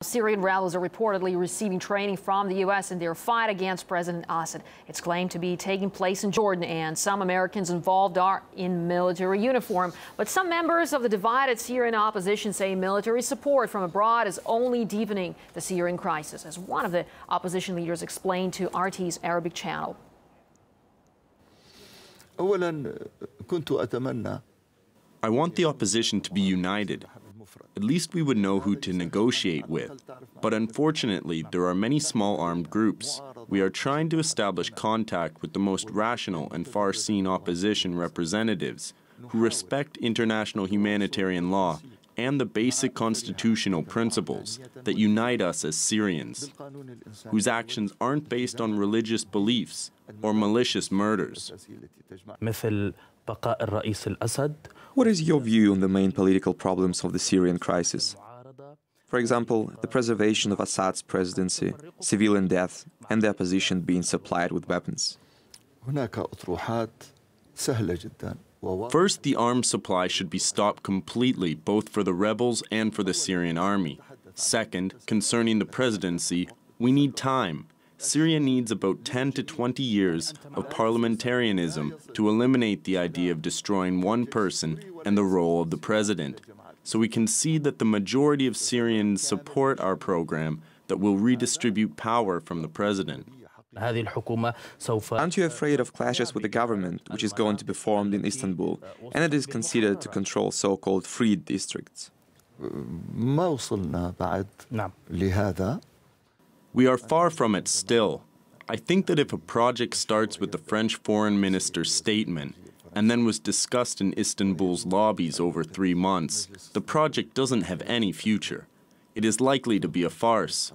Syrian rebels are reportedly receiving training from the U.S. in their fight against President Assad. It's claimed to be taking place in Jordan, and some Americans involved are in military uniform. But some members of the divided Syrian opposition say military support from abroad is only deepening the Syrian crisis, as one of the opposition leaders explained to RT's Arabic channel. I want the opposition to be united. At least we would know who to negotiate with. But unfortunately, there are many small armed groups. We are trying to establish contact with the most rational and far-seeing opposition representatives who respect international humanitarian law and the basic constitutional principles that unite us as Syrians, whose actions aren't based on religious beliefs or malicious murders. What is your view on the main political problems of the Syrian crisis? For example, the preservation of Assad's presidency, civilian death, and the opposition being supplied with weapons. First, the arms supply should be stopped completely, both for the rebels and for the Syrian army. Second, concerning the presidency, we need time. Syria needs about 10 to 20 years of parliamentarianism to eliminate the idea of destroying one person and the role of the president. So we can see that the majority of Syrians support our program that will redistribute power from the president. Aren't you afraid of clashes with the government, which is going to be formed in Istanbul, and it is considered to control so-called freed districts? We are far from it still. I think that if a project starts with the French foreign minister's statement and then was discussed in Istanbul's lobbies over 3 months, the project doesn't have any future. It is likely to be a farce.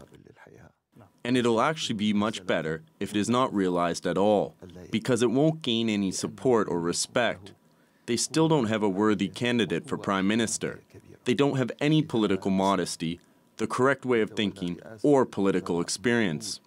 And it'll actually be much better if it is not realized at all, because it won't gain any support or respect. They still don't have a worthy candidate for prime minister. They don't have any political modesty, the correct way of thinking, or political experience.